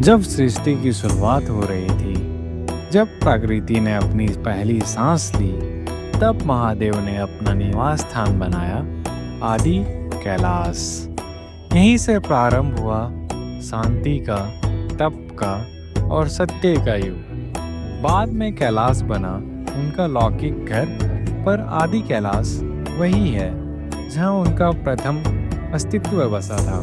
जब सृष्टि की शुरुआत हो रही थी, जब प्रकृति ने अपनी पहली सांस ली, तब महादेव ने अपना निवास स्थान बनाया, आदि कैलाश। यहीं से प्रारंभ हुआ शांति का, तप का और सत्य का युग। बाद में कैलाश बना उनका लौकिक घर, पर आदि कैलाश वही है जहां उनका प्रथम अस्तित्व बसा था।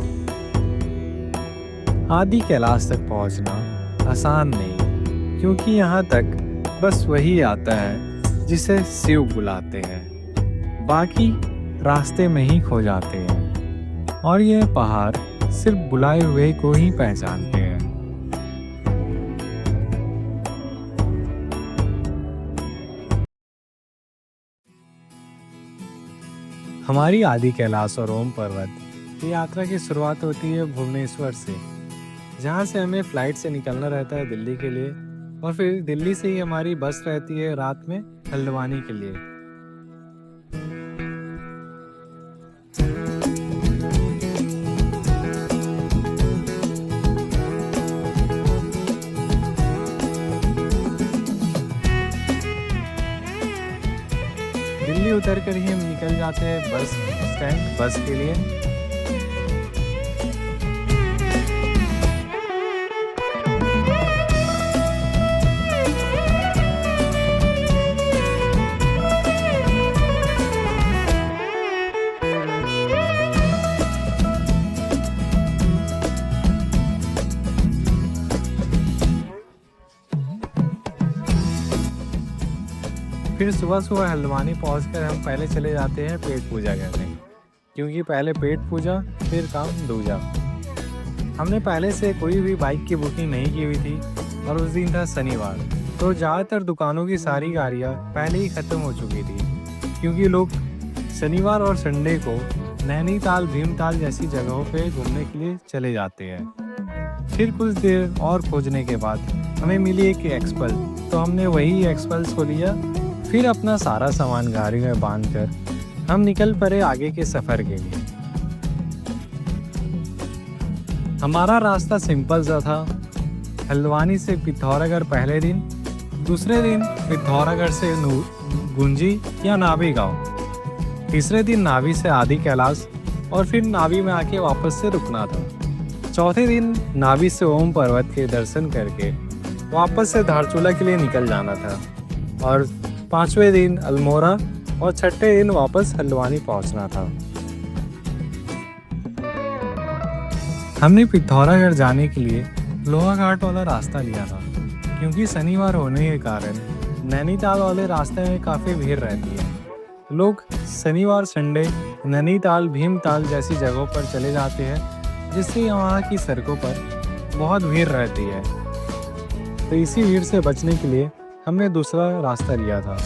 आदि कैलाश तक पहुंचना आसान नहीं, क्योंकि यहाँ तक बस वही आता है जिसे शिव बुलाते हैं, बाकी रास्ते में ही खो जाते हैं। और यह पहाड़ सिर्फ बुलाए हुए को ही पहचानते हैं। हमारी आदि कैलाश और ओम पर्वत की यात्रा की शुरुआत होती है भुवनेश्वर से, जहाँ से हमें फ्लाइट से निकलना रहता है दिल्ली के लिए, और फिर दिल्ली से ही हमारी बस रहती है रात में हल्द्वानी के लिए। दिल्ली उतर कर ही हम निकल जाते हैं बस स्टैंड बस के लिए। फिर सुबह सुबह हल्द्वानी पहुंचकर हम पहले चले जाते हैं पेट पूजा करने, क्योंकि पहले पेट पूजा फिर काम दूजा। हमने पहले से कोई भी बाइक की बुकिंग नहीं की हुई थी, और उस दिन था शनिवार, तो ज़्यादातर दुकानों की सारी गाड़ियाँ पहले ही ख़त्म हो चुकी थी, क्योंकि लोग शनिवार और संडे को नैनीताल भीमताल जैसी जगहों पे घूमने के लिए चले जाते हैं। फिर कुछ देर और खोजने के बाद हमें मिली एक एक्सपल, तो हमने वही एक्सपल्स को लिया। फिर अपना सारा सामान गाड़ी में बांधकर हम निकल पड़े आगे के सफ़र के लिए। हमारा रास्ता सिंपल सा था। हल्द्वानी से पिथौरागढ़ पहले दिन, दूसरे दिन पिथौरागढ़ से गुंजी या नाभी गांव, तीसरे दिन नाभी से आदि कैलाश, और फिर नाभी में आके वापस से रुकना था। चौथे दिन नाभी से ओम पर्वत के दर्शन करके वापस से धारचूला के लिए निकल जाना था, और पांचवें दिन अल्मोड़ा, और छठे दिन वापस हल्द्वानी पहुंचना था। हमने पिथौरागढ़ जाने के लिए लोहा घाट वाला रास्ता लिया था, क्योंकि शनिवार होने के कारण नैनीताल वाले रास्ते में काफ़ी भीड़ रहती है। लोग शनिवार संडे नैनीताल भीमताल जैसी जगहों पर चले जाते हैं, जिससे वहाँ की सड़कों पर बहुत भीड़ रहती है। तो इसी भीड़ से बचने के लिए हमने दूसरा रास्ता लिया था।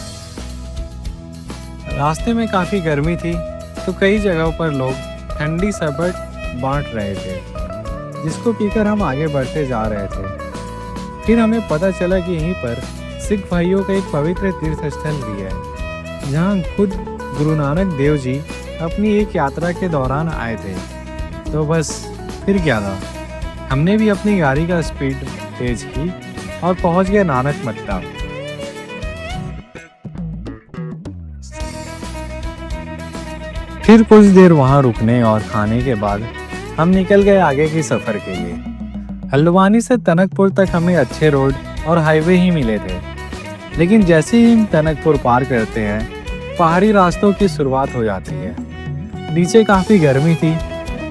रास्ते में काफ़ी गर्मी थी, तो कई जगहों पर लोग ठंडी शरबत बांट रहे थे, जिसको पीकर हम आगे बढ़ते जा रहे थे। फिर हमें पता चला कि यहीं पर सिख भाइयों का एक पवित्र तीर्थ स्थल भी है, जहां खुद गुरु नानक देव जी अपनी एक यात्रा के दौरान आए थे। तो बस फिर क्या था, हमने भी अपनी गाड़ी का स्पीड तेज की और पहुंच गए नानक मत्ता। फिर कुछ देर वहां रुकने और खाने के बाद हम निकल गए आगे की सफ़र के लिए। हल्द्वानी से टनकपुर तक हमें अच्छे रोड और हाईवे ही मिले थे, लेकिन जैसे ही हम टनकपुर पार करते हैं, पहाड़ी रास्तों की शुरुआत हो जाती है। नीचे काफ़ी गर्मी थी,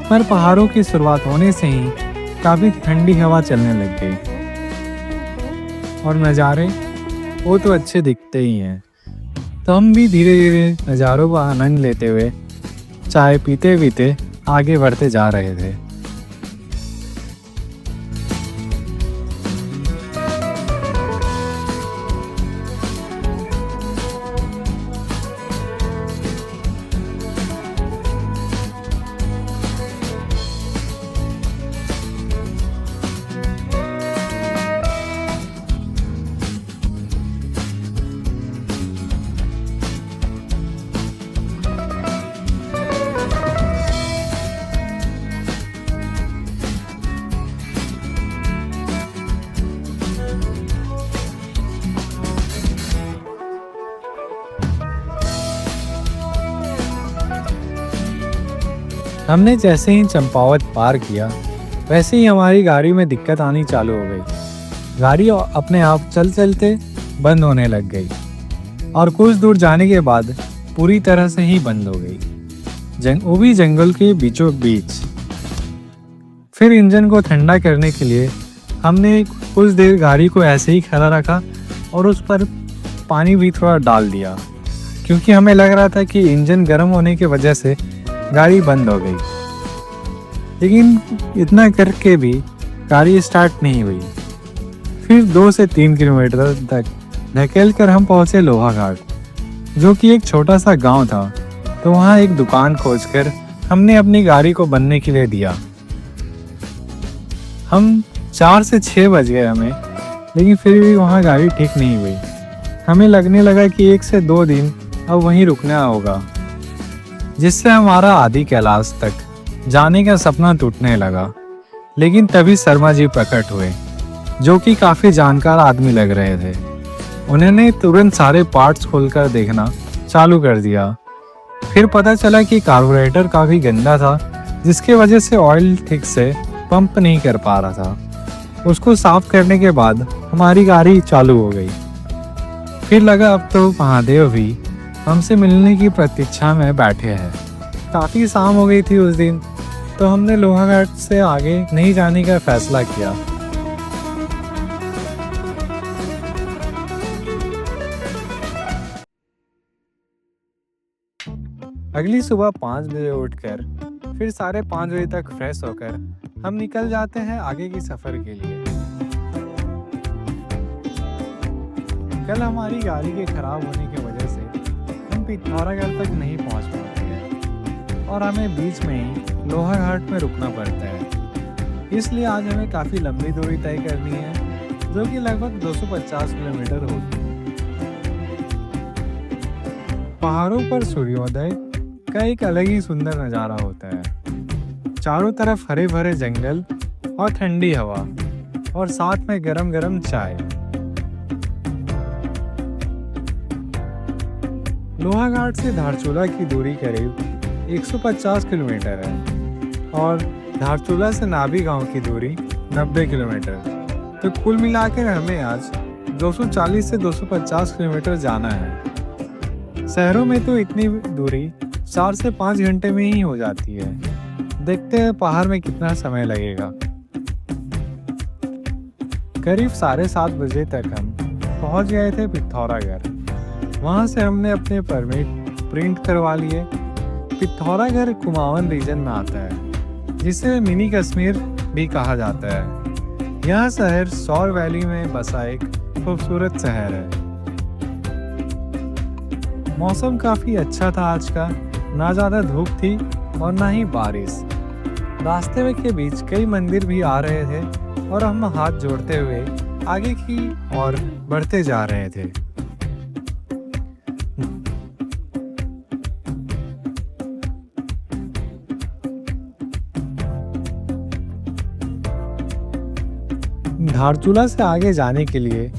पर पहाड़ों की शुरुआत होने से ही काफ़ी ठंडी हवा चलने लग गई, और नज़ारे वो तो अच्छे दिखते ही हैं। तो हम भी धीरे धीरे नज़ारों का आनंद लेते हुए चाय पीते पीते आगे बढ़ते जा रहे थे। हमने जैसे ही चंपावत पार किया वैसे ही हमारी गाड़ी में दिक्कत आनी चालू हो गई। गाड़ी अपने आप चलते बंद होने लग गई और कुछ दूर जाने के बाद पूरी तरह से ही बंद हो गई, वो भी जंगल के बीचों बीच। फिर इंजन को ठंडा करने के लिए हमने कुछ देर गाड़ी को ऐसे ही खड़ा रखा और उस पर पानी भी थोड़ा डाल दिया, क्योंकि हमें लग रहा था कि इंजन गर्म होने की वजह से गाड़ी बंद हो गई। लेकिन इतना करके भी गाड़ी स्टार्ट नहीं हुई। फिर 2 से 3 किलोमीटर तक धकेल कर हम पहुंचे लोहाघाट, जो कि एक छोटा सा गांव था। तो वहां एक दुकान खोजकर हमने अपनी गाड़ी को बनने के लिए दिया। हम 4 से 6 बज गए हमें, लेकिन फिर भी वहां गाड़ी ठीक नहीं हुई। हमें लगने लगा कि 1 से 2 दिन अब वहीं रुकना होगा, जिससे हमारा आदि कैलाश तक जाने का सपना टूटने लगा। लेकिन तभी शर्मा जी प्रकट हुए, जो कि काफी जानकार आदमी लग रहे थे। उन्होंने तुरंत सारे पार्ट्स खोलकर देखना चालू कर दिया। फिर पता चला कि कार्बोरेटर काफी गंदा था, जिसके वजह से ऑयल ठीक से पंप नहीं कर पा रहा था। उसको साफ करने के बाद हमारी गाड़ी चालू हो गई। फिर लगा अब तो महादेव भी हमसे मिलने की प्रतीक्षा में बैठे हैं। काफ़ी शाम हो गई थी उस दिन, तो हमने लोहाघाट से आगे नहीं जाने का फैसला किया। अगली सुबह 5 बजे उठकर फिर 5:30 बजे तक फ्रेश होकर हम निकल जाते हैं आगे की सफर के लिए। कल हमारी गाड़ी के खराब होने की वजह से हम पिथौरागढ़ तक नहीं पहुंच पाते हैं और हमें बीच में ही लोहाघाट में रुकना पड़ता है। इसलिए आज हमें काफ़ी लंबी दूरी तय करनी है, जो कि लगभग 250 किलोमीटर होगी। पहाड़ों पर सूर्योदय का एक अलग ही सुंदर नज़ारा होता है। चारों तरफ हरे भरे जंगल और ठंडी हवा और साथ में गरम गरम चाय। लोहाघाट से धारचूला की दूरी करीब 150 किलोमीटर है और धारचूला से नाभी गांव की दूरी 90 किलोमीटर। तो कुल मिलाकर हमें आज 240 से 250 किलोमीटर जाना है। शहरों में तो इतनी दूरी 4 से 5 घंटे में ही हो जाती है। देखते हैं पहाड़ में कितना समय लगेगा। करीब 7:30 बजे तक हम पहुंच गए थे पिथौरागढ़। वहां से हमने अपने परमिट प्रिंट करवा लिए। पिथौरागढ़ कुमाऊन रीजन में आता है, जिसे मिनी कश्मीर भी कहा जाता है। यह शहर सौर वैली में बसा एक खूबसूरत शहर है। मौसम काफ़ी अच्छा था आज का, ना ज़्यादा धूप थी और ना ही बारिश। रास्ते में के बीच कई मंदिर भी आ रहे थे और हम हाथ जोड़ते हुए आगे की ओर बढ़ते जा रहे थे। धारचूला से आगे जाने के लिए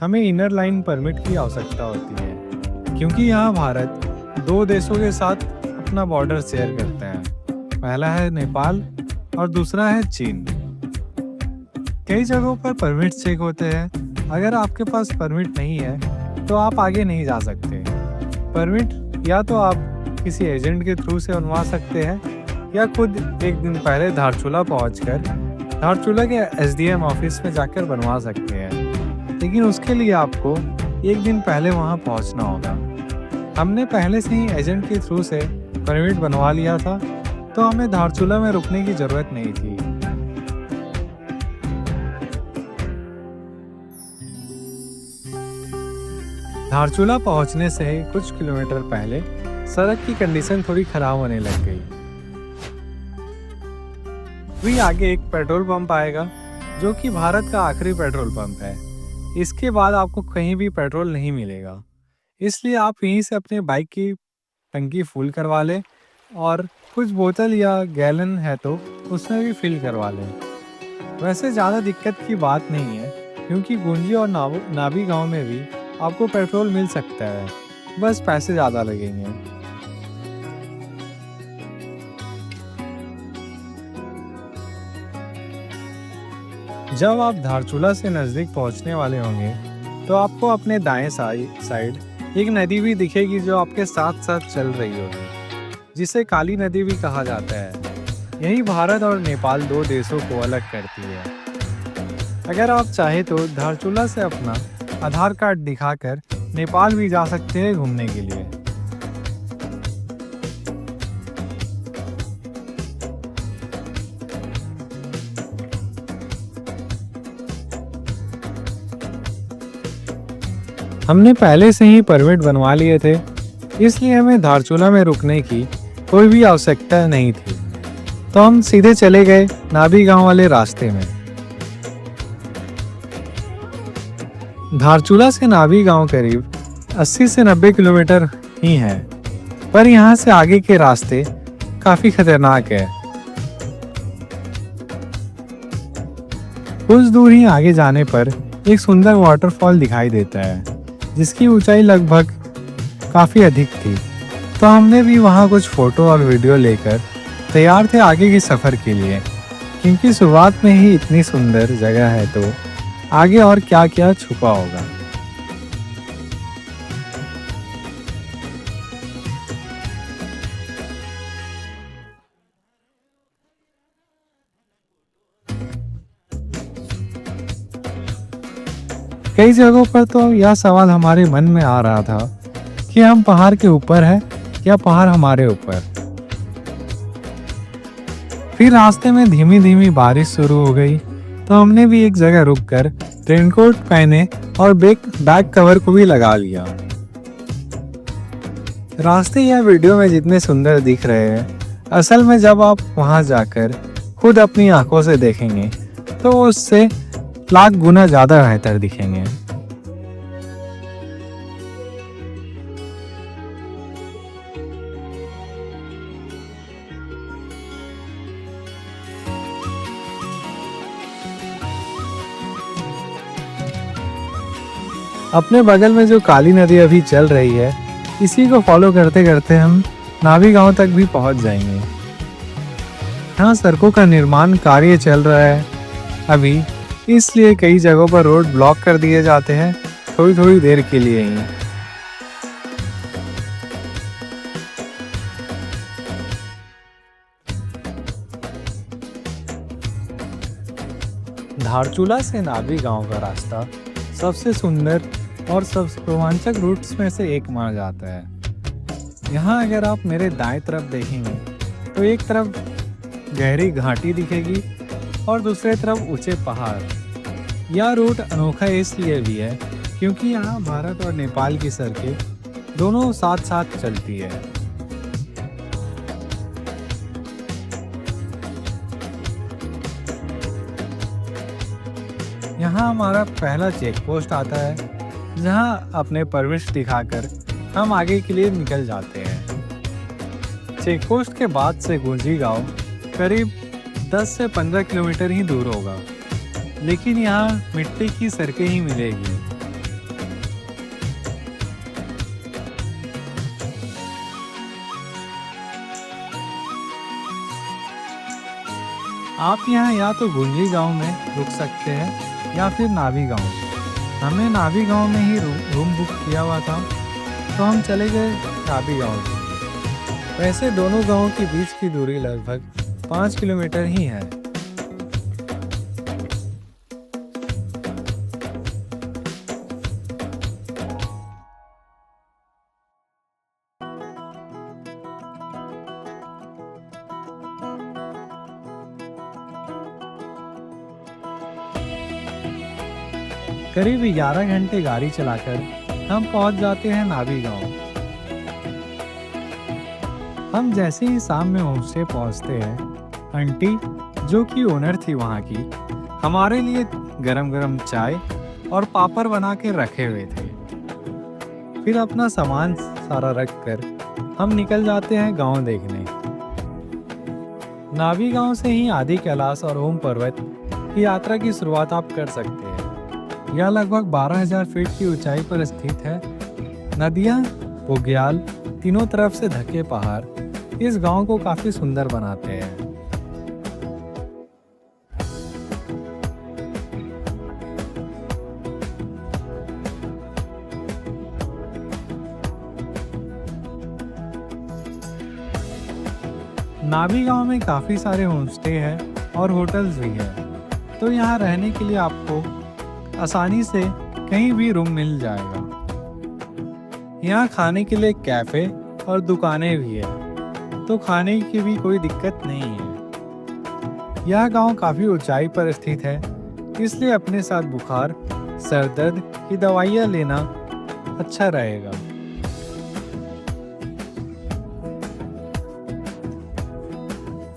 हमें इनर लाइन परमिट की आवश्यकता होती है, क्योंकि यहाँ भारत 2 देशों के साथ अपना बॉर्डर शेयर करता है। पहला है नेपाल और दूसरा है चीन। कई जगहों पर परमिट चेक होते हैं। अगर आपके पास परमिट नहीं है तो आप आगे नहीं जा सकते। परमिट या तो आप किसी एजेंट के थ्रू से बनवा सकते हैं या खुद एक दिन पहले धारचूला पहुंचकर धारचूला के SDM ऑफिस में जाकर बनवा सकते हैं। लेकिन उसके लिए आपको एक दिन पहले वहां पहुंचना होगा। हमने पहले से ही एजेंट के थ्रू से परमिट बनवा लिया था, तो हमें धारचूला में रुकने की जरूरत नहीं थी। धारचूला पहुंचने से कुछ किलोमीटर पहले सड़क की कंडीशन थोड़ी खराब होने लग गई। वही आगे एक पेट्रोल पंप आएगा, जो कि भारत का आखिरी पेट्रोल पंप है। इसके बाद आपको कहीं भी पेट्रोल नहीं मिलेगा, इसलिए आप यहीं से अपने बाइक की टंकी फुल करवा लें और कुछ बोतल या गैलन है तो उसमें भी फिल करवा लें। वैसे ज़्यादा दिक्कत की बात नहीं है, क्योंकि गुंजी और नाभी गांव में भी आपको पेट्रोल मिल सकता है, बस पैसे ज़्यादा लगेंगे। जब आप धारचूला से नज़दीक पहुंचने वाले होंगे तो आपको अपने दाएं साइड एक नदी भी दिखेगी जो आपके साथ साथ चल रही होगी, जिसे काली नदी भी कहा जाता है। यही भारत और नेपाल दो देशों को अलग करती है। अगर आप चाहे तो धारचूला से अपना आधार कार्ड दिखाकर नेपाल भी जा सकते हैं घूमने के लिए। हमने पहले से ही परमिट बनवा लिए थे, इसलिए हमें धारचूला में रुकने की कोई भी आवश्यकता नहीं थी, तो हम सीधे चले गए नाभी गांव वाले रास्ते में। धारचूला से नाभी गांव करीब 80 से 90 किलोमीटर ही है, पर यहाँ से आगे के रास्ते काफी खतरनाक है। कुछ दूर ही आगे जाने पर एक सुंदर वाटरफॉल दिखाई देता है, जिसकी ऊंचाई लगभग काफी अधिक थी, तो हमने भी वहाँ कुछ फोटो और वीडियो लेकर तैयार थे आगे के सफर के लिए, क्योंकि शुरुआत में ही इतनी सुंदर जगह है तो आगे और क्या क्या छुपा होगा। कई जगहों पर तो यह सवाल हमारे मन में आ रहा था कि हम पहाड़ के ऊपर है या पहाड़ हमारे ऊपर। फिर रास्ते में धीमी धीमी बारिश शुरू हो गई, तो हमने भी एक जगह रुककर रेनकोट पहने और बैक कवर को भी लगा लिया। रास्ते या वीडियो में जितने सुंदर दिख रहे हैं, असल में जब आप वहां जाकर खुद अपनी आंखों से देखेंगे तो उससे लाख गुना ज्यादा बेहतर दिखेंगे। अपने बगल में जो काली नदी अभी चल रही है, इसी को फॉलो करते करते हम नाभी गांव तक भी पहुंच जाएंगे। यहाँ सड़कों का निर्माण कार्य चल रहा है अभी, इसलिए कई जगहों पर रोड ब्लॉक कर दिए जाते हैं थोड़ी थोड़ी देर के लिए ही। धारचूला से नाभी गांव का रास्ता सबसे सुंदर और सबसे रोमांचक रूट्स में से एक माना जाता है। यहाँ अगर आप मेरे दाएं तरफ देखेंगे तो एक तरफ गहरी घाटी दिखेगी और दूसरे तरफ ऊंचे पहाड़। यह रूट अनोखा इसलिए भी है क्योंकि यहाँ भारत और नेपाल की सड़कें दोनों साथ साथ चलती है। यहाँ हमारा पहला चेक पोस्ट आता है, जहाँ अपने परमिट दिखाकर हम आगे के लिए निकल जाते हैं। चेक पोस्ट के बाद से गुंजी गांव करीब 10 से 15 किलोमीटर ही दूर होगा, लेकिन यहाँ मिट्टी की सड़कें ही मिलेगी। आप यहाँ या तो गुंजी गांव में रुक सकते हैं या फिर नाभी गांव। हमने नाभी गांव में ही रूम बुक किया हुआ था, तो हम चले गए नाभी गांव। वैसे दोनों गांवों के बीच की दूरी लगभग 5 किलोमीटर ही है। करीब 11 घंटे गाड़ी चलाकर हम पहुंच जाते हैं नाभी गांव। हम जैसे ही शाम में होम स्टे पहुंचते हैं, आंटी जो कि ओनर थी वहां की, हमारे लिए गरम गरम चाय और पापड़ बना के रखे हुए थे। फिर अपना सामान सारा रख कर हम निकल जाते हैं गांव देखने। नाभी गांव से ही आदि कैलाश और ओम पर्वत की यात्रा की शुरुआत आप कर सकते हैं। यह लगभग 12,000 फीट की ऊंचाई पर स्थित है। नदियाँ, बुग्याल, तीनों तरफ से ढके पहाड़ इस गांव को काफी सुंदर बनाते हैं। नाभी गांव में काफ़ी सारे होमस्टे हैं और होटल्स भी हैं, तो यहाँ रहने के लिए आपको आसानी से कहीं भी रूम मिल जाएगा। यहाँ खाने के लिए कैफ़े और दुकानें भी है, तो खाने की भी कोई दिक्कत नहीं है। यह गांव काफ़ी ऊंचाई पर स्थित है, इसलिए अपने साथ बुखार, सर दर्द की दवाइयाँ लेना अच्छा रहेगा।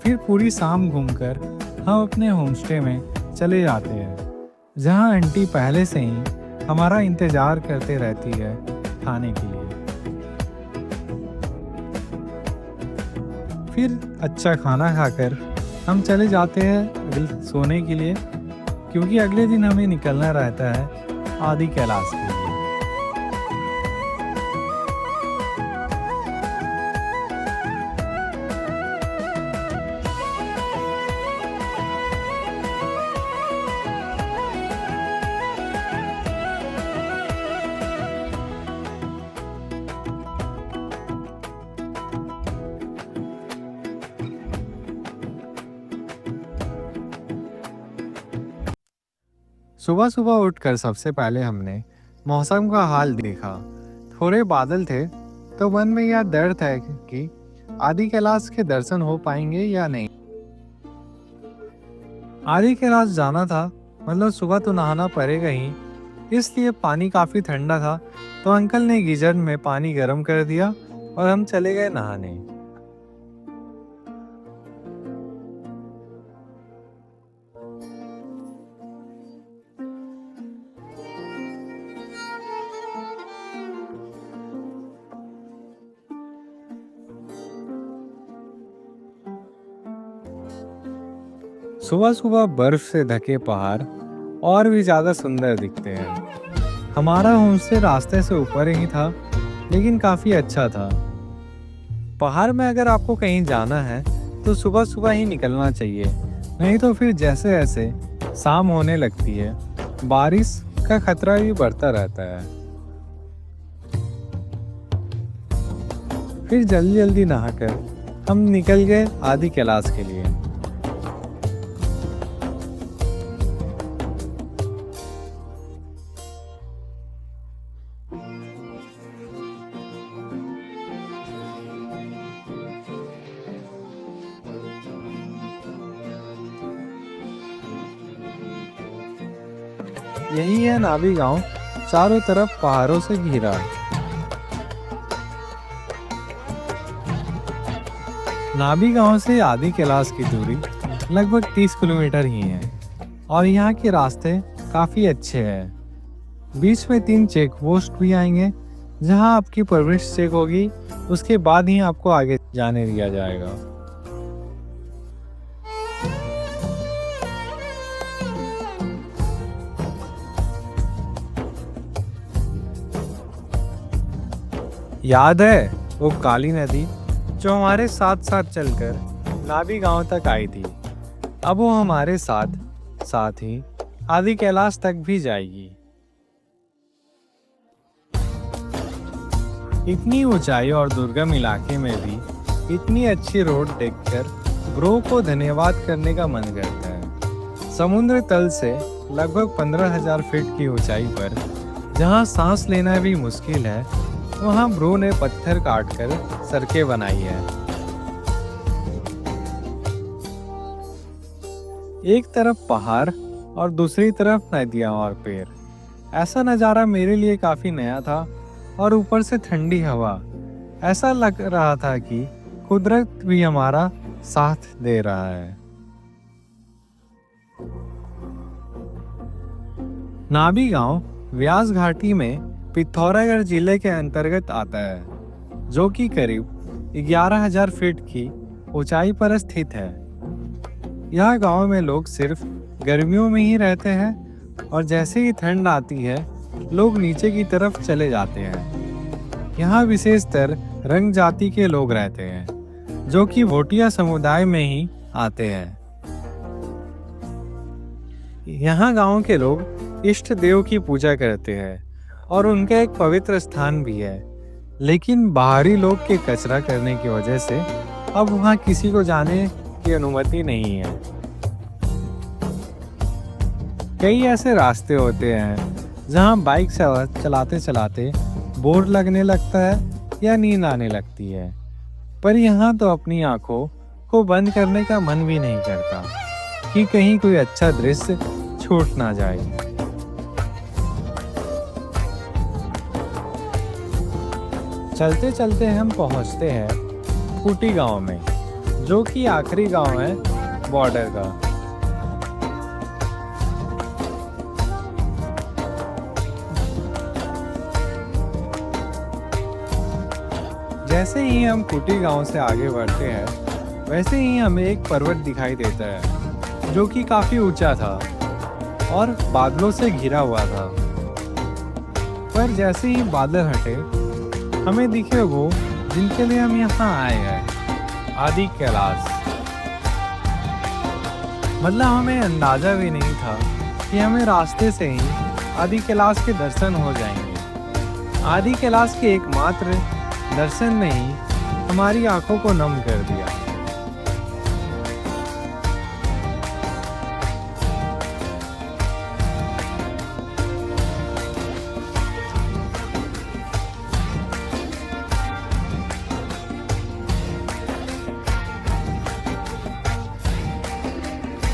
फिर पूरी शाम घूमकर हम अपने होमस्टे में चले जाते हैं, जहां आंटी पहले से ही हमारा इंतजार करते रहती है खाने के लिए। फिर अच्छा खाना खाकर हम चले जाते हैं सोने के लिए, क्योंकि अगले दिन हमें निकलना रहता है आदि कैलाश के लिए। सुबह सुबह उठकर सबसे पहले हमने मौसम का हाल देखा। थोड़े बादल थे, तो मन में यह डर था कि आदि कैलाश के दर्शन हो पाएंगे या नहीं। आदि कैलाश जाना था, मतलब सुबह तो नहाना पड़ेगा ही, इसलिए पानी काफी ठंडा था, तो अंकल ने गीजर में पानी गर्म कर दिया और हम चले गए नहाने। सुबह सुबह बर्फ से ढके पहाड़ और भी ज्यादा सुंदर दिखते हैं। हमारा होमस्टे रास्ते से ऊपर ही था, लेकिन काफी अच्छा था। पहाड़ में अगर आपको कहीं जाना है तो सुबह सुबह ही निकलना चाहिए, नहीं तो फिर जैसे जैसे शाम होने लगती है बारिश का खतरा भी बढ़ता रहता है। फिर जल्दी जल्दी नहाकर हम निकल गए आदि कैलाश के लिए। यही है नाभी गांव, चारों तरफ पहाड़ों से घिरा। नाभी गांव से आदि कैलाश की दूरी लगभग 30 किलोमीटर ही है, और यहाँ के रास्ते काफी अच्छे हैं। बीच में 3 चेक पोस्ट भी आएंगे, जहाँ आपकी परमिट चेक होगी, उसके बाद ही आपको आगे जाने दिया जाएगा। याद है वो काली नदी जो हमारे साथ साथ चलकर नाभी गांव तक आई थी? अब वो हमारे साथ साथ ही आदि कैलाश तक भी जाएगी। इतनी ऊंचाई और दुर्गम इलाके में भी इतनी अच्छी रोड देखकर ब्रो को धन्यवाद करने का मन करता है। समुद्र तल से लगभग 15,000 फीट की ऊंचाई पर जहां सांस लेना भी मुश्किल है, वहां ब्रो ने पत्थर काटकर सड़कें बनाई है। एक तरफ पहाड़ और दूसरी तरफ नदियां और पेड़। ऐसा नज़ारा मेरे लिए काफी नया था, और ऊपर से ठंडी हवा। ऐसा लग रहा था कि कुदरत भी हमारा साथ दे रहा है। नाभी गांव व्यास घाटी में पिथौरागढ़ जिले के अंतर्गत आता है, जो कि करीब 11,000 फीट की ऊंचाई पर स्थित है। यह गांव में लोग सिर्फ गर्मियों में ही रहते हैं, और जैसे ही ठंड आती है लोग नीचे की तरफ चले जाते हैं। यहाँ विशेषतर रंग जाति के लोग रहते हैं, जो कि भोटिया समुदाय में ही आते हैं। यहाँ गांव के लोग इष्ट देव की पूजा करते हैं, और उनका एक पवित्र स्थान भी है। लेकिन बाहरी लोग के कचरा करने की वजह से अब वहाँ किसी को जाने की अनुमति नहीं है। कई ऐसे रास्ते होते हैं जहाँ बाइक चलाते चलाते बोर लगने लगता है या नींद आने लगती है, पर यहाँ तो अपनी आंखों को बंद करने का मन भी नहीं करता कि कहीं कोई अच्छा दृश्य छूट ना जाए। चलते चलते हम पहुँचते हैं खूंटी गांव में, जो कि आखिरी गांव है बॉर्डर का। जैसे ही हम खूंटी गांव से आगे बढ़ते हैं, वैसे ही हमें एक पर्वत दिखाई देता है जो कि काफी ऊंचा था और बादलों से घिरा हुआ था। पर जैसे ही बादल हटे, हमें दिखे वो जिनके लिए हम यहाँ आए हैं, आदि कैलाश। मतलब हमें अंदाजा भी नहीं था कि हमें रास्ते से ही आदि कैलाश के दर्शन हो जाएंगे। आदि कैलाश के एकमात्र दर्शन ने ही हमारी आंखों को नम कर दिया।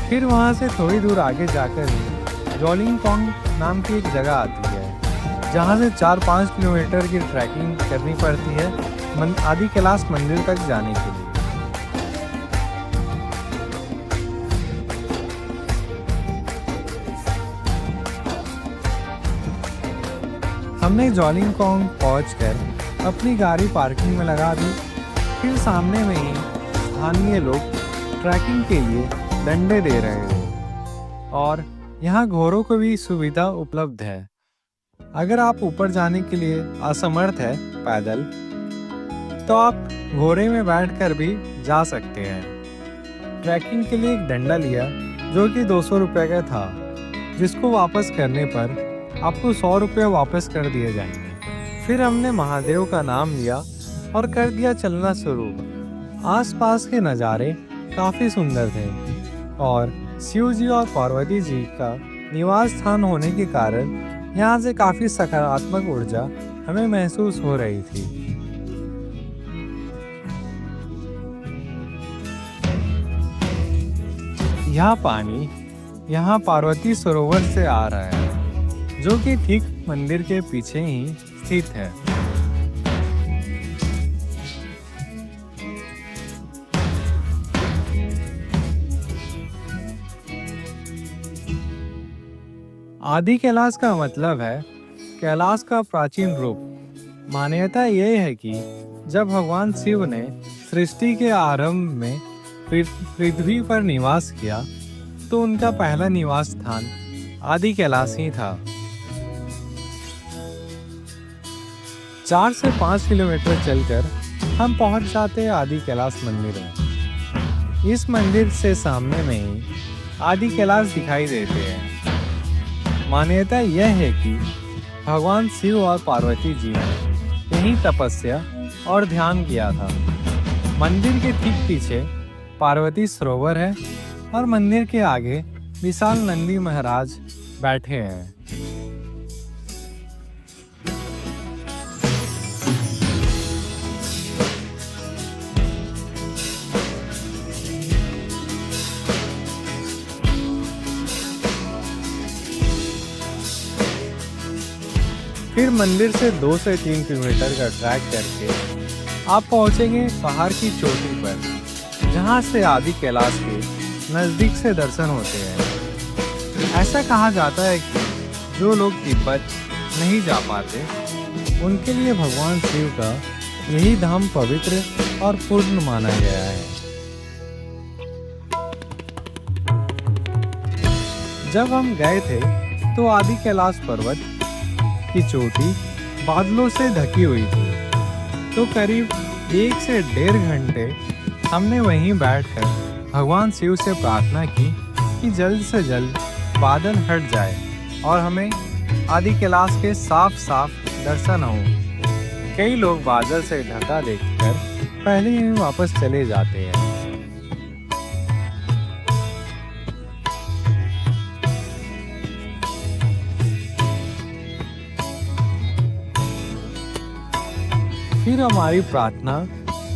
फिर वहां से थोड़ी दूर आगे जाकर ही जोलिंगपोंग नाम की एक जगह आती है, जहाँ से 4-5 किलोमीटर की ट्रैकिंग करनी पड़ती है आदि कैलाश मंदिर तक जाने के लिए। हमने जोलिंगपोंग पहुंचकर अपनी गाड़ी पार्किंग में लगा दी। फिर सामने में ही स्थानीय लोग ट्रैकिंग के लिए डंडे दे रहे थे और यहाँ घोड़ों को भी सुविधा उपलब्ध है। अगर आप ऊपर जाने के लिए असमर्थ है पैदल, तो आप घोड़े में बैठकर भी जा सकते हैं। ट्रैकिंग के लिए एक डंडा लिया जो कि 200 रुपये का था, जिसको वापस करने पर आपको 100 रुपये वापस कर दिए जाएंगे। फिर हमने महादेव का नाम लिया और कर दिया चलना शुरू। आसपास के नज़ारे काफ़ी सुंदर थे और शिव जी और पार्वती जी का निवास स्थान होने के कारण यहाँ से काफ़ी सकारात्मक ऊर्जा हमें महसूस हो रही थी। यह पानी यहाँ पार्वती सरोवर से आ रहा है, जो कि ठीक मंदिर के पीछे ही स्थित है। आदि कैलाश का मतलब है कैलाश का प्राचीन रूप। मान्यता यह है कि जब भगवान शिव ने सृष्टि के आरंभ में पृथ्वी पर निवास किया, तो उनका पहला निवास स्थान आदि कैलाश ही था। 4 से 5 किलोमीटर चलकर हम पहुंच जाते हैं आदि कैलाश मंदिर में। इस मंदिर से सामने में ही आदि कैलाश दिखाई देते हैं। मान्यता यह है कि भगवान शिव और पार्वती जी ने यहीं तपस्या और ध्यान किया था। मंदिर के ठीक पीछे पार्वती सरोवर है और मंदिर के आगे विशाल नंदी महाराज बैठे हैं। फिर मंदिर से 2 से 3 किलोमीटर का ट्रैक करके आप पहुंचेंगे पहाड़ की चोटी पर, जहां से आदि कैलाश के नज़दीक से दर्शन होते हैं। ऐसा कहा जाता है कि जो लोग तिब्बत नहीं जा पाते, उनके लिए भगवान शिव का यही धाम पवित्र और पूर्ण माना गया है। जब हम गए थे तो आदि कैलाश पर्वत की चोटी बादलों से ढकी हुई थी, तो करीब 1 से 1.5 घंटे हमने वहीं बैठकर भगवान शिव से प्रार्थना की कि जल्द से जल्द बादल हट जाए और हमें आदि कैलाश के साफ साफ दर्शन हो। कई लोग बादल से ढका देखकर पहले ही वापस चले जाते हैं। फिर हमारी प्रार्थना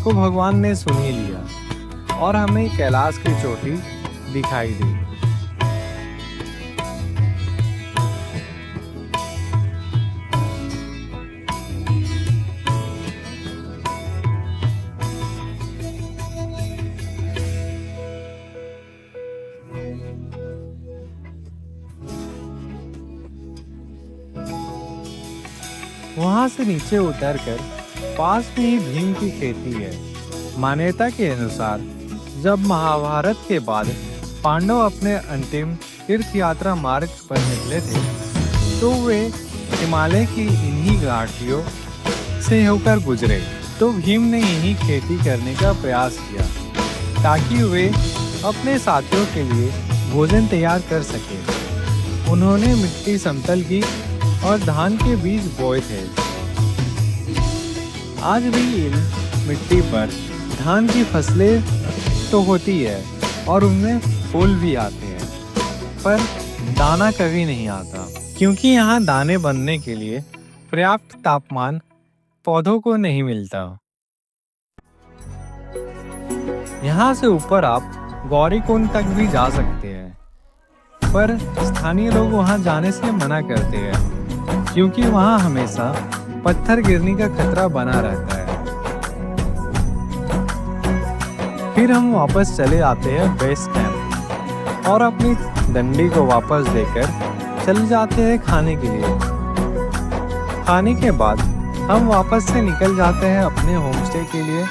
को भगवान ने सुन ही लिया और हमें कैलाश की चोटी दिखाई दी। वहां से नीचे उतरकर पास में ही भीम की खेती है। मान्यता के अनुसार जब महाभारत के बाद पांडव अपने अंतिम तीर्थ यात्रा मार्ग पर निकले थे तो वे हिमालय की इन्हीं घाटियों से होकर गुजरे। तो भीम ने यहीं खेती करने का प्रयास किया ताकि वे अपने साथियों के लिए भोजन तैयार कर सके। उन्होंने मिट्टी समतल की और धान के बीज बोए थे। आज भी इन मिट्टी पर धान की फसलें तो होती है और उनमें फूल भी आते हैं, पर दाना कभी नहीं आता, क्योंकि यहाँ दाने बनने के लिए पर्याप्त तापमान पौधों को नहीं मिलता। यहाँ से ऊपर आप गौरीकुंड तक भी जा सकते हैं, पर स्थानीय लोग वहाँ जाने से मना करते हैं क्योंकि वहाँ हमेशा पत्थर गिरने का खतरा बना रहता है। फिर हम वापस चले आते हैं बेस कैंप और अपनी डंडी को वापस देकर चले जाते हैं खाने के लिए। खाने के बाद हम वापस से निकल जाते हैं अपने होमस्टे के लिए।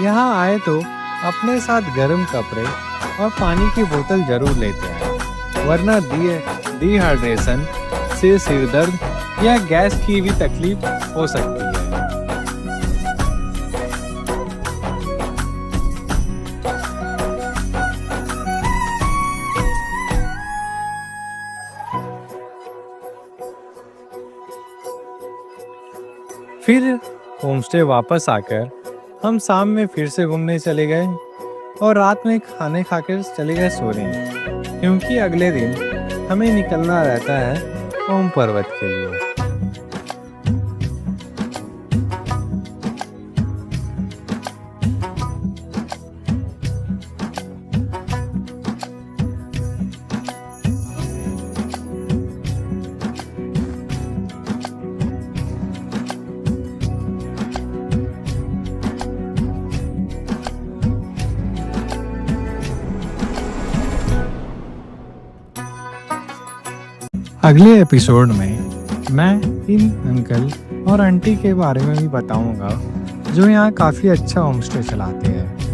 यहाँ आए तो अपने साथ गर्म कपड़े और पानी की बोतल जरूर लेते हैं, वरना डिहाइड्रेशन से सिर दर्द या गैस की भी तकलीफ हो सकती है। फिर होमस्टे वापस आकर हम शाम में फिर से घूमने चले गए और रात में खाने खाकर चले गए सोने, क्योंकि अगले दिन हमें निकलना रहता है ओम पर्वत के लिए। अगले एपिसोड में मैं इन अंकल और आंटी के बारे में भी बताऊंगा जो यहाँ काफ़ी अच्छा होमस्टे चलाते हैं।